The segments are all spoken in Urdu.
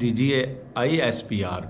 DGI-SPR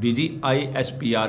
DGI-SPR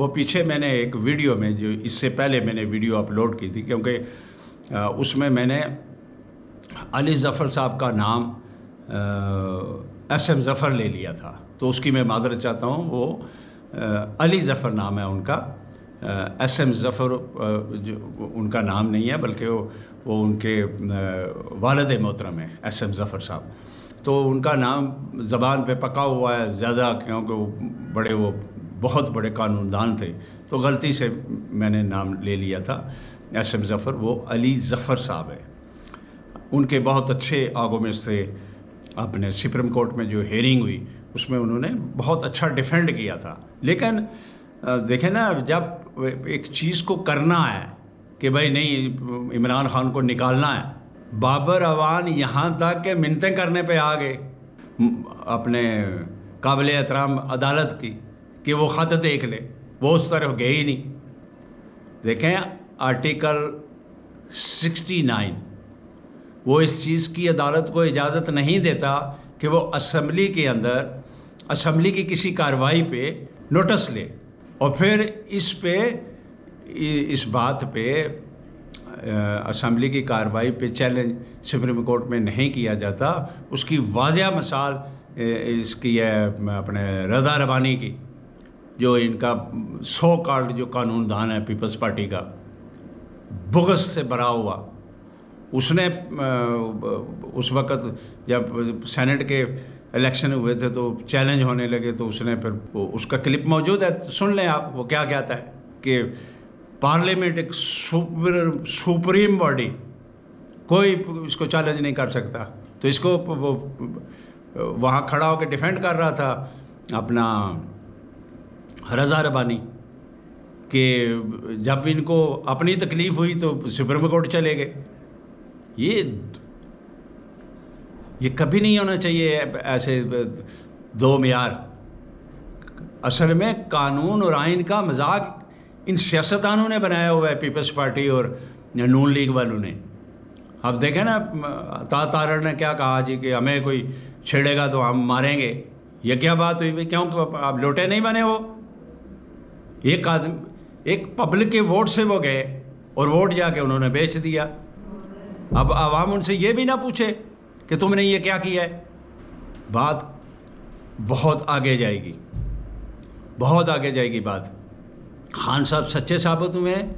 وہ پیچھے میں نے ایک ویڈیو میں جو اس سے پہلے میں نے ویڈیو اپلوڈ کی تھی، کیونکہ اس میں نے علی ظفر صاحب کا نام ایس ایم ظفر لے لیا تھا، تو اس کی میں معذرت چاہتا ہوں. وہ علی ظفر نام ہے ان کا، ایس ایم ظفر جو ان کا نام نہیں ہے، بلکہ وہ ان کے والد محترم ہیں ایس ایم ظفر صاحب. تو ان کا نام زبان پہ پکا ہوا ہے زیادہ، کیونکہ وہ بہت بڑے قانون دان تھے، تو غلطی سے میں نے نام لے لیا تھا ایس ایم ظفر. وہ علی ظفر صاحب ہیں. ان کے بہت اچھے آرگومنٹس تھے. اپنے سپریم کورٹ میں جو ہیئرنگ ہوئی اس میں انہوں نے بہت اچھا ڈیفینڈ کیا تھا. لیکن دیکھیں نا، جب ایک چیز کو کرنا ہے کہ بھائی نہیں عمران خان کو نکالنا ہے، بابر اعوان یہاں تک کہ منتیں کرنے پہ آ گئے اپنے قابل احترام عدالت کی کہ وہ خط دیکھ لے. وہ اس طرف گئے ہی نہیں. دیکھیں آرٹیکل 69 وہ اس چیز کی عدالت کو اجازت نہیں دیتا کہ وہ اسمبلی کے اندر اسمبلی کی کسی کارروائی پہ نوٹس لے، اور پھر اس بات پہ اسمبلی کی کارروائی پہ چیلنج سپریم کورٹ میں نہیں کیا جاتا. اس کی واضح مثال اس کی ہے اپنے رضا ربانی کی، جو ان کا سو کالڈ جو قانون دان ہے پیپلز پارٹی کا، بغض سے بھرا ہوا. اس نے اس وقت جب سینٹ کے الیکشن ہوئے تھے تو چیلنج ہونے لگے، تو اس نے پھر اس کا کلپ موجود ہے، سن لیں آپ وہ کیا کہتا ہے کہ پارلیمنٹ ایک سپریم باڈی، کوئی اس کو چیلنج نہیں کر سکتا. تو اس کو وہ وہاں کھڑا ہو کے ڈیفینڈ کر رہا تھا اپنا رضا ربانی کہ جب ان کو اپنی تکلیف ہوئی تو سپریم کورٹ چلے گئے. یہ کبھی نہیں ہونا چاہیے ایسے دو معیار. اصل میں قانون اور آئین کا مذاق ان سیاستدانوں نے بنایا ہوا ہے، پیپلز پارٹی اور نون لیگ والوں نے. اب دیکھیں نا تارڑ نے کیا کہا جی کہ ہمیں کوئی چھیڑے گا تو ہم ماریں گے. یہ کیا بات ہوئی؟ کیوں آپ لوٹے نہیں بنے ہو؟ ایک آدمی ایک پبلک کے ووٹ سے وہ گئے اور ووٹ جا کے انہوں نے بیچ دیا. اب عوام ان سے یہ بھی نہ پوچھے کہ تم نے یہ کیا کیا ہے. بات بہت آگے جائے گی، بہت آگے جائے گی بات. خان صاحب سچے ثابت ہوئے ہیں.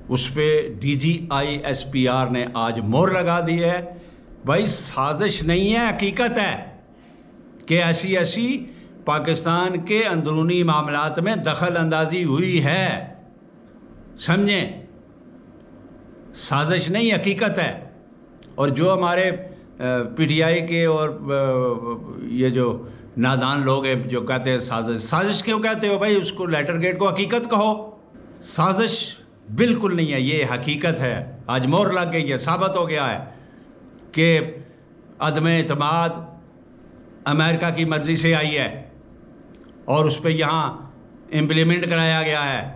اس پہ DGISPR نے آج مہر لگا دی ہے. بھائی سازش نہیں ہے، حقیقت ہے کہ ایسی پاکستان کے اندرونی معاملات میں دخل اندازی ہوئی ہے. سمجھیں، سازش نہیں، حقیقت ہے. اور جو ہمارے PTI کے اور یہ جو نادان لوگ ہیں جو کہتے ہیں سازش کیوں کہتے ہو بھائی؟ اس کو لیٹر گیٹ کو حقیقت کہو. سازش بالکل نہیں ہے، یہ حقیقت ہے. آج مہر لگ گئی ہے، ثابت ہو گیا ہے کہ عدم اعتماد امریکہ کی مرضی سے آئی ہے اور اس پہ یہاں امپلیمنٹ کرایا گیا ہے.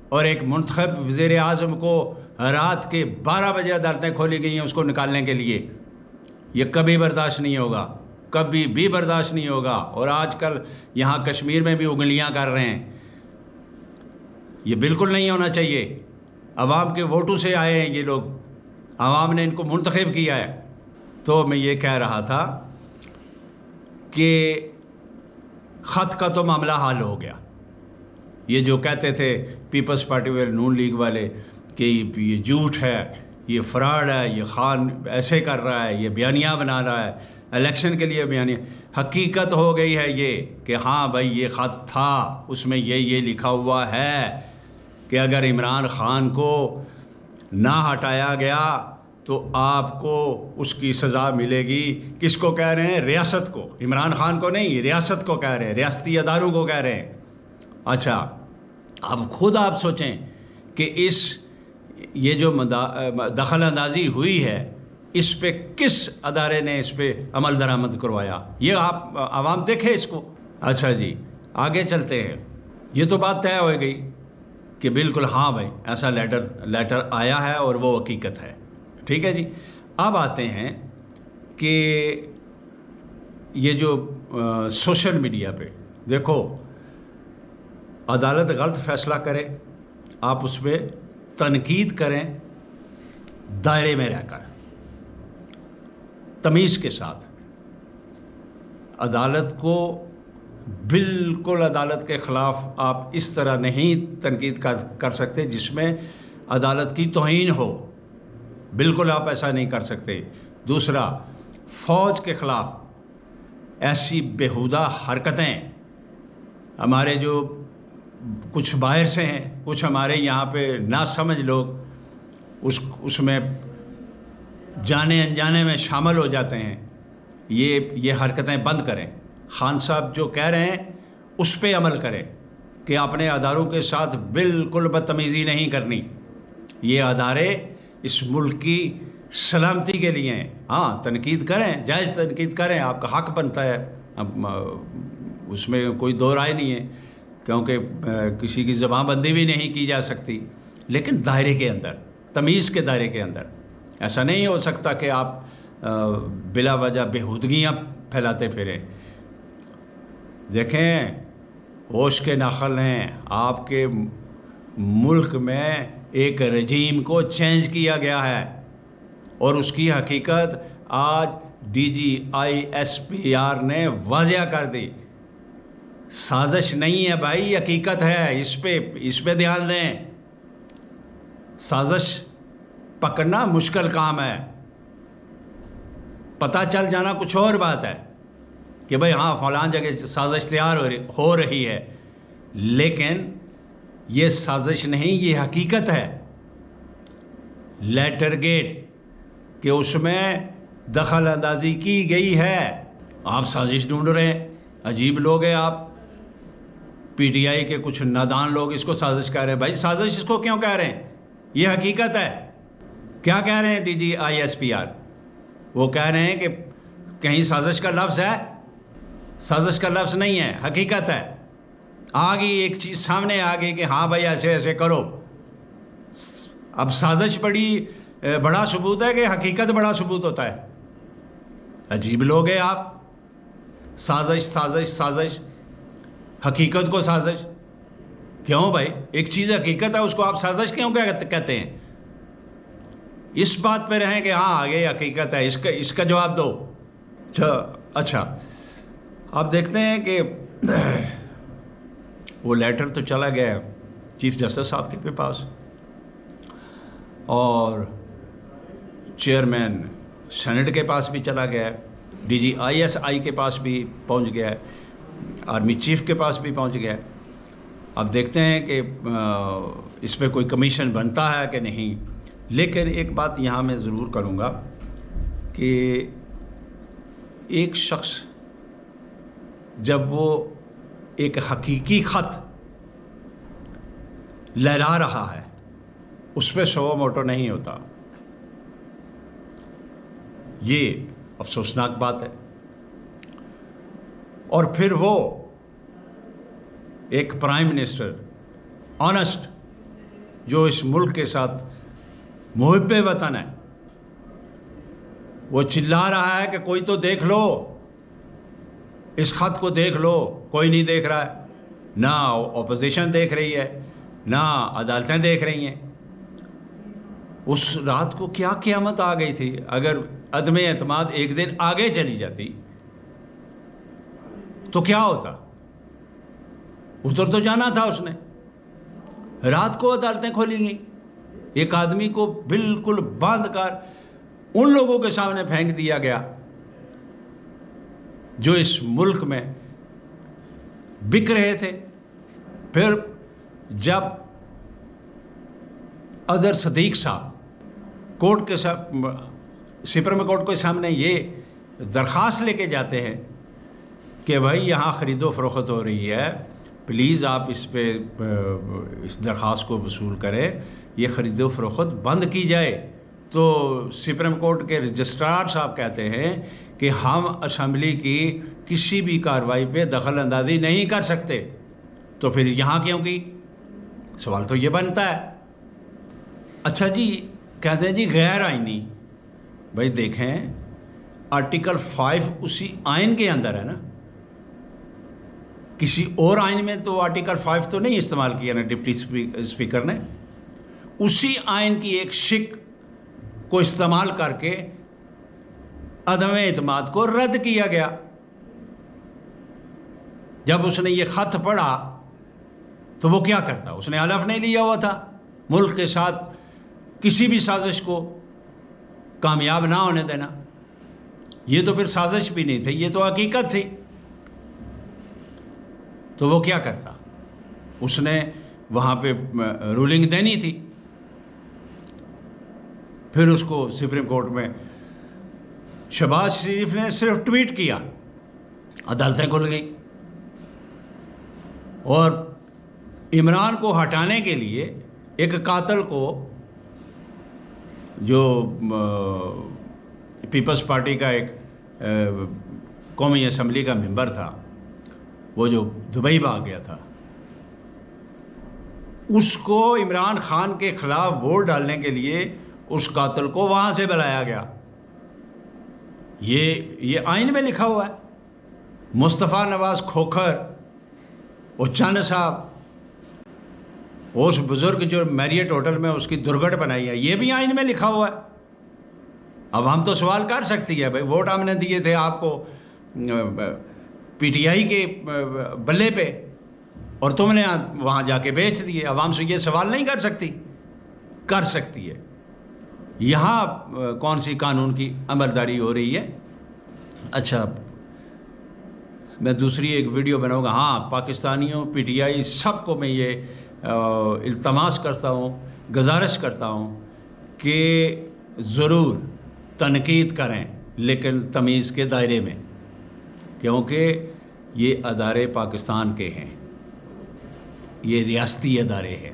اور ایک منتخب وزیر اعظم کو رات کے 12 بجے عدالتیں کھولی گئی ہیں اس کو نکالنے کے لیے. یہ کبھی برداشت نہیں ہوگا، کبھی بھی برداشت نہیں ہوگا. اور آج کل یہاں کشمیر میں بھی انگلیاں کر رہے ہیں. یہ بالکل نہیں ہونا چاہیے. عوام کے ووٹوں سے آئے ہیں یہ لوگ، عوام نے ان کو منتخب کیا ہے. تو میں یہ کہہ رہا تھا کہ خط کا تو معاملہ حل ہو گیا. یہ جو کہتے تھے پیپلز پارٹی والے، نون لیگ والے کہ یہ جھوٹ ہے، یہ فراڈ ہے، یہ خان ایسے کر رہا ہے، یہ بیانیہ بنا رہا ہے الیکشن کے لیے بیانیہ. حقیقت ہو گئی ہے یہ کہ ہاں بھائی یہ خط تھا، اس میں یہ لکھا ہوا ہے کہ اگر عمران خان کو نہ ہٹایا گیا تو آپ کو اس کی سزا ملے گی. کس کو کہہ رہے ہیں؟ ریاست کو. عمران خان کو نہیں، ریاست کو کہہ رہے ہیں، ریاستی اداروں کو کہہ رہے ہیں. اچھا اب خود آپ سوچیں کہ یہ جو دخل اندازی ہوئی ہے اس پہ کس ادارے نے اس پہ عمل درآمد کروایا؟ یہ آپ عوام دیکھیں اس کو. اچھا جی آگے چلتے ہیں. یہ تو بات طے ہو گئی کہ بالکل ہاں بھائی ایسا لیٹر آیا ہے اور وہ حقیقت ہے. ٹھیک ہے جی. اب آتے ہیں کہ یہ جو سوشل میڈیا پہ دیکھو عدالت غلط فیصلہ کرے آپ اس پہ تنقید کریں دائرے میں رہ کر، تمیز کے ساتھ۔ عدالت کو بالکل عدالت کے خلاف آپ اس طرح نہیں تنقید کر سکتے جس میں عدالت کی توہین ہو، بالکل آپ ایسا نہیں کر سکتے۔ دوسرا، فوج کے خلاف ایسی بیہودہ حرکتیں، ہمارے جو کچھ باہر سے ہیں، کچھ ہمارے یہاں پہ ناسمجھ لوگ اس میں جانے انجانے میں شامل ہو جاتے ہیں، یہ حرکتیں بند کریں۔ خان صاحب جو کہہ رہے ہیں اس پہ عمل کریں کہ اپنے اداروں کے ساتھ بالکل بدتمیزی نہیں کرنی۔ یہ ادارے اس ملک کی سلامتی کے لیے ہیں۔ ہاں، تنقید کریں، جائز تنقید کریں، آپ کا حق بنتا ہے، اس میں کوئی دو رائے نہیں ہے، کیونکہ کسی کی زبان بندی بھی نہیں کی جا سکتی، لیکن دائرے کے اندر، تمیز کے دائرے کے اندر۔ ایسا نہیں ہو سکتا کہ آپ بلا وجہ بیہودگیاں پھیلاتے پھریں۔ دیکھیں، ہوش کے ناخل ہیں، آپ کے ملک میں ایک رجیم کو چینج کیا گیا ہے اور اس کی حقیقت آج DGISPR نے واضح کر دی۔ سازش نہیں ہے بھائی، حقیقت ہے، اس پہ دھیان دیں۔ سازش پکڑنا مشکل کام ہے، پتہ چل جانا کچھ اور بات ہے کہ بھئی ہاں فلاں جگہ سازش تیار ہو رہی ہے، لیکن یہ سازش نہیں، یہ حقیقت ہے۔ لیٹر گیٹ کہ اس میں دخل اندازی کی گئی ہے، آپ سازش ڈھونڈ رہے ہیں۔ عجیب لوگ ہیں آپ، PTI کے کچھ نادان لوگ اس کو سازش کہہ رہے ہیں۔ بھائی سازش اس کو کیوں کہہ رہے ہیں؟ یہ حقیقت ہے۔ کیا کہہ رہے ہیں DGISPR؟ وہ کہہ رہے ہیں کہ کہیں سازش کا لفظ ہے؟ سازش کا لفظ نہیں ہے، حقیقت ہے۔ آگئی ایک چیز سامنے آ گئی کہ ہاں بھائی ایسے ایسے کرو۔ اب سازش بڑا ثبوت ہے کہ حقیقت بڑا ثبوت ہوتا ہے؟ عجیب لوگ ہیں آپ، سازش سازش سازش، حقیقت کو سازش کیوں بھائی؟ ایک چیز حقیقت ہے، اس کو آپ سازش کیوں کہتے ہیں؟ اس بات پہ رہیں کہ ہاں آگے حقیقت ہے، اس کا جواب دو۔ اچھا، آپ دیکھتے ہیں کہ وہ لیٹر تو چلا گیا چیف جسٹس صاحب کے پاس، اور چیئرمین سینٹ کے پاس بھی چلا گیا ہے، DGISI کے پاس بھی پہنچ گیا ہے، آرمی چیف کے پاس بھی پہنچ گیا ہے۔ اب دیکھتے ہیں کہ اس پہ کوئی کمیشن بنتا ہے کہ نہیں۔ لیکن ایک بات یہاں میں ضرور کروں گا کہ ایک شخص جب وہ ایک حقیقی خط لہرا رہا ہے، اس پہ سو موٹو نہیں ہوتا، یہ افسوسناک بات ہے۔ اور پھر وہ ایک پرائم منسٹر آنسٹ جو اس ملک کے ساتھ محب وطن ہے، وہ چلا رہا ہے کہ کوئی تو دیکھ لو، اس خط کو دیکھ لو، کوئی نہیں دیکھ رہا ہے، نہ اپوزیشن دیکھ رہی ہے، نہ عدالتیں دیکھ رہی ہیں۔ اس رات کو کیا قیامت آ گئی تھی، اگر عدم اعتماد ایک دن آگے چلی جاتی تو کیا ہوتا؟ اتر تو جانا تھا اس نے۔ رات کو عدالتیں کھولی گئیں، ایک آدمی کو بالکل باندھ کر ان لوگوں کے سامنے پھینک دیا گیا جو اس ملک میں بک رہے تھے۔ پھر جب اظہر صدیق صاحب کورٹ کے سپریم کورٹ کے سامنے یہ درخواست لے کے جاتے ہیں کہ بھائی یہاں خرید و فروخت ہو رہی ہے، پلیز آپ اس پہ اس درخواست کو وصول کریں، یہ خرید و فروخت بند کی جائے، تو سپریم کورٹ کے رجسٹرار صاحب کہتے ہیں کہ ہم اسمبلی کی کسی بھی کارروائی پہ دخل اندازی نہیں کر سکتے۔ تو پھر یہاں کیوں کی؟ سوال تو یہ بنتا ہے۔ اچھا جی، کہتے ہیں جی غیر آئینی۔ بھائی دیکھیں، آرٹیکل 5 اسی آئین کے اندر ہے نا کسی اور آئین میں تو آرٹیکل 5 تو نہیں استعمال کیا نا ڈپٹی اسپیکر نے. اسی آئین کی ایک شق کو استعمال کر کے عدم اعتماد کو رد کیا گیا. جب اس نے یہ خط پڑھا تو وہ کیا کرتا؟ اس نے حلف نہیں لیا ہوا تھا ملک کے ساتھ کسی بھی سازش کو کامیاب نہ ہونے دینا. یہ تو پھر سازش بھی نہیں تھی، یہ تو حقیقت تھی. تو وہ کیا کرتا؟ اس نے وہاں پہ رولنگ دینی تھی. پھر اس کو سپریم کورٹ میں شہباز شریف نے صرف ٹویٹ کیا، عدالتیں کھل گئی. اور عمران کو ہٹانے کے لیے ایک قاتل کو، جو پیپلز پارٹی کا ایک قومی اسمبلی کا ممبر تھا، وہ جو دبئی بھاگ گیا تھا، اس کو عمران خان کے خلاف ووٹ ڈالنے کے لیے اس قاتل کو وہاں سے بلایا گیا. یہ آئین میں لکھا ہوا ہے. مصطفیٰ نواز کھوکھر اور چند صاحب، اس بزرگ جو میریٹ ہوٹل میں اس کی درگٹ بنائی ہے، یہ بھی آئین میں لکھا ہوا ہے. اب ہم تو سوال کر سکتی ہے، بھائی ووٹ ہم نے دیے تھے آپ کو پی ٹی آئی کے بلے پہ، اور تم نے وہاں جا کے بیچ دیے. عوام سے یہ سوال نہیں کر سکتی؟ کر سکتی ہے. یہاں کون سی قانون کی عملداری ہو رہی ہے؟ اچھا، میں دوسری ایک ویڈیو بناؤں گا. ہاں، پاکستانیوں، پی ٹی آئی، سب کو میں یہ التماس کرتا ہوں، گزارش کرتا ہوں کہ ضرور تنقید کریں، لیکن تمیز کے دائرے میں، کیونکہ یہ ادارے پاکستان کے ہیں، یہ ریاستی ادارے ہیں.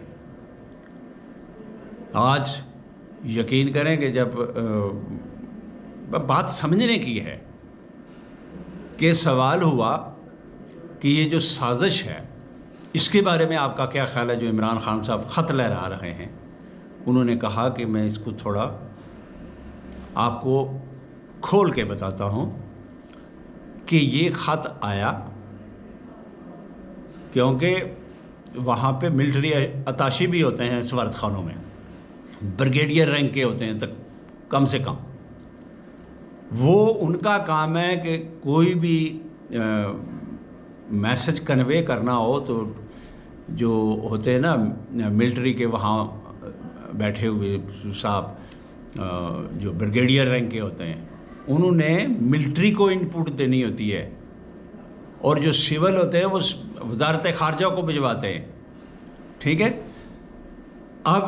آج یقین کریں کہ جب بات سمجھنے کی ہے کہ سوال ہوا کہ یہ جو سازش ہے اس کے بارے میں آپ کا کیا خیال ہے؟ جو عمران خان صاحب خط لہرا رہے ہیں، انہوں نے کہا کہ میں اس کو تھوڑا آپ کو کھول کے بتاتا ہوں کہ یہ خط آیا کیونکہ وہاں پہ ملٹری اتاشی بھی ہوتے ہیں سفارت خانوں میں، بریگیڈیئر رینک کے ہوتے ہیں تک کم سے کم. وہ ان کا کام ہے کہ کوئی بھی میسج کنوے کرنا ہو تو جو ہوتے ہیں نا ملٹری کے وہاں بیٹھے ہوئے صاحب جو بریگیڈیئر رینک کے ہوتے ہیں، انہوں نے ملٹری کو ان پٹ دینی ہوتی ہے، اور جو سول ہوتے ہیں وہ وزارت خارجہ کو بھجواتے ہیں. ٹھیک ہے. اب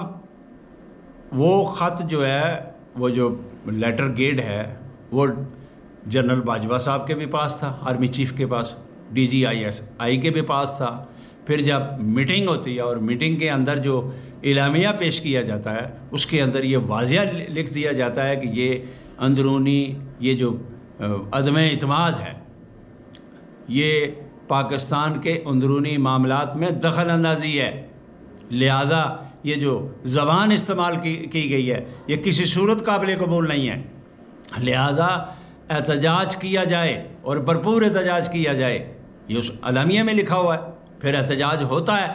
وہ خط جو ہے، وہ جو لیٹر گیڈ ہے، وہ جنرل باجوہ صاحب کے بھی پاس تھا، آرمی چیف کے پاس، D G I S I کے بھی پاس تھا. پھر جب میٹنگ ہوتی ہے اور میٹنگ کے اندر جو اعلامیہ پیش کیا جاتا ہے، اس کے اندر یہ واضح لکھ دیا جاتا ہے کہ یہ اندرونی، یہ جو عدم اعتماد ہے، یہ پاکستان کے اندرونی معاملات میں دخل اندازی ہے. لہذا یہ جو زبان استعمال کی گئی ہے، یہ کسی صورت قابل قبول نہیں ہے. لہذا احتجاج کیا جائے اور بھرپور احتجاج کیا جائے. یہ اس اعلامیہ میں لکھا ہوا ہے. پھر احتجاج ہوتا ہے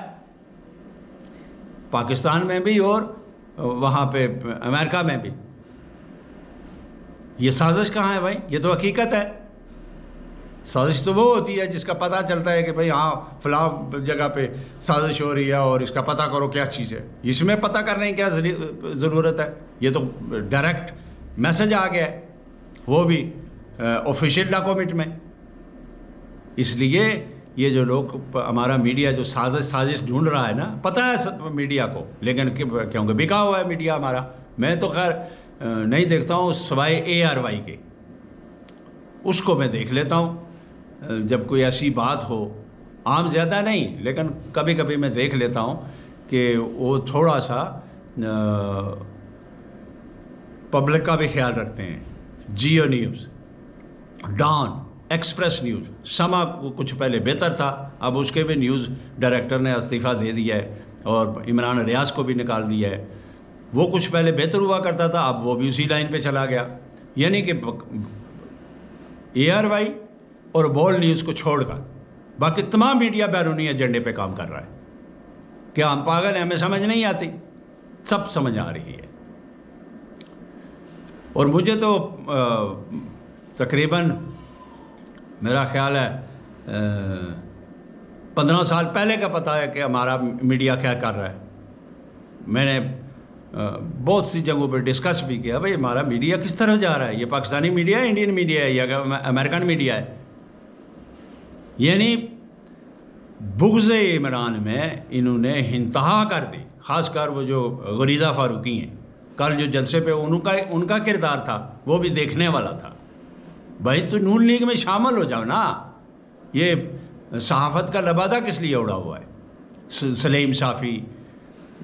پاکستان میں بھی اور وہاں پہ امریکہ میں بھی. یہ سازش کہاں ہے بھائی؟ یہ تو حقیقت ہے. سازش تو وہ ہوتی ہے جس کا پتہ چلتا ہے کہ بھئی ہاں فلاں جگہ پہ سازش ہو رہی ہے اور اس کا پتہ کرو کیا چیز ہے. اس میں پتہ کرنے کی کیا ضرورت ہے؟ یہ تو ڈائریکٹ میسج آ گیا ہے، وہ بھی آفیشیل ڈاکومنٹ میں. اس لیے یہ جو لوگ، ہمارا میڈیا جو سازش ڈھونڈ رہا ہے نا، پتہ ہے میڈیا کو، لیکن کیونکہ بکا ہوا ہے میڈیا ہمارا. میں تو خیر نہیں دیکھتا ہوں سوائے ARY کے، اس کو میں دیکھ لیتا ہوں جب کوئی ایسی بات ہو. عام زیادہ نہیں، لیکن کبھی کبھی میں دیکھ لیتا ہوں کہ وہ تھوڑا سا پبلک کا بھی خیال رکھتے ہیں. Geo News, Dawn, Express News, Samaa کچھ پہلے بہتر تھا، اب اس کے بھی نیوز ڈائریکٹر نے استعفیٰ دے دیا ہے اور عمران ریاض کو بھی نکال دیا ہے. وہ کچھ پہلے بہتر ہوا کرتا تھا، اب وہ بھی اسی لائن پہ چلا گیا. یعنی کہ ARY اور بول نیوز کو چھوڑ کر باقی تمام میڈیا بیرونی ایجنڈے پہ کام کر رہا ہے. کیا ہم پاگل ہیں؟ ہمیں سمجھ نہیں آتی؟ سب سمجھ آ رہی ہے. اور مجھے تو تقریباً میرا خیال ہے 15 سال پہلے کا پتہ ہے کہ ہمارا میڈیا کیا کر رہا ہے. میں نے بہت سی جگہوں پہ ڈسکس بھی کیا بھائی ہمارا میڈیا کس طرح جا رہا ہے. یہ پاکستانی میڈیا ہے، انڈین میڈیا ہے، یا امریکن میڈیا ہے. یعنی بغض عمران میں انہوں نے انتہا کر دی. خاص کر وہ جو غریدہ فاروقی ہیں، کل جو جلسے پہ ان کا کردار تھا وہ بھی دیکھنے والا تھا. بھائی تو نون لیگ میں شامل ہو جاؤ نا. یہ صحافت کا لبادہ کس لیے اڑا ہوا ہے؟ سلیم صافی،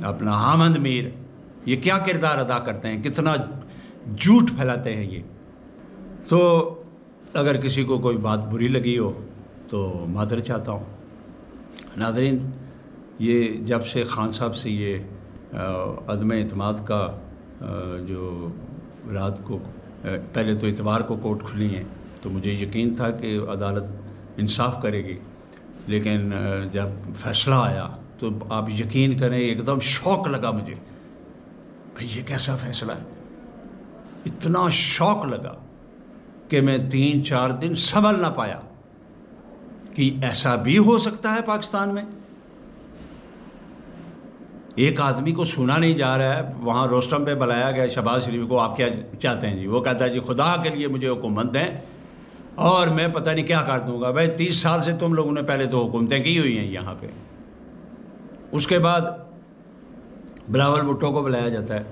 اپنا حامد میر، یہ کیا کردار ادا کرتے ہیں؟ کتنا جھوٹ پھیلاتے ہیں یہ. تو اگر کسی کو کوئی بات بری لگی ہو تو معذرت چاہتا ہوں. ناظرین، یہ جب سے خان صاحب سے یہ عدم اعتماد کا جو رات کو پہلے تو اتوار کو کورٹ کھلی ہیں تو مجھے یقین تھا کہ عدالت انصاف کرے گی، لیکن جب فیصلہ آیا تو آپ یقین کریں ایک دم شوق لگا مجھے. بھئی یہ کیسا فیصلہ ہے؟ اتنا شوق لگا کہ میں 3-4 دن سنبھل نہ پایا کہ ایسا بھی ہو سکتا ہے پاکستان میں. ایک آدمی کو سنا نہیں جا رہا ہے. وہاں روسٹم پہ بلایا گیا شہباز شریف کو، آپ کیا چاہتے ہیں جی؟ وہ کہتا ہے جی خدا کے لیے مجھے حکومت دیں اور میں پتہ نہیں کیا کر دوں گا. بھائی 30 سال سے تم لوگوں نے پہلے تو حکومتیں کی ہوئی ہیں یہاں پہ. اس کے بعد بلاول بھٹو کو بلایا جاتا ہے.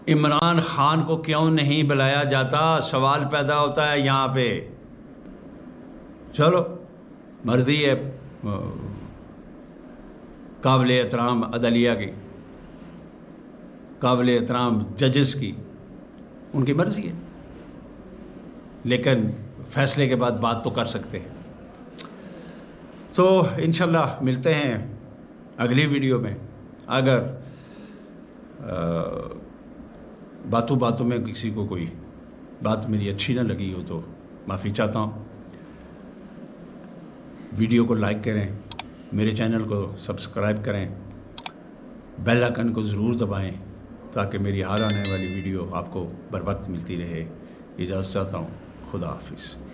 عمران خان کو کیوں نہیں بلایا جاتا؟ سوال پیدا ہوتا ہے یہاں پہ. چلو مرضی ہے قابل احترام عدلیہ کی، قابل احترام ججز کی، ان کی مرضی ہے، لیکن فیصلے کے بعد بات تو کر سکتے ہیں. تو انشاءاللہ ملتے ہیں اگلی ویڈیو میں. اگر باتوں میں کسی کو کوئی بات میری اچھی نہ لگی ہو تو معافی چاہتا ہوں. ویڈیو کو لائک کریں، میرے چینل کو سبسکرائب کریں، بیل آئکن کو ضرور دبائیں تاکہ میری ہر آنے والی ویڈیو آپ کو بر وقت ملتی رہے. اجازت چاہتا ہوں. خدا حافظ.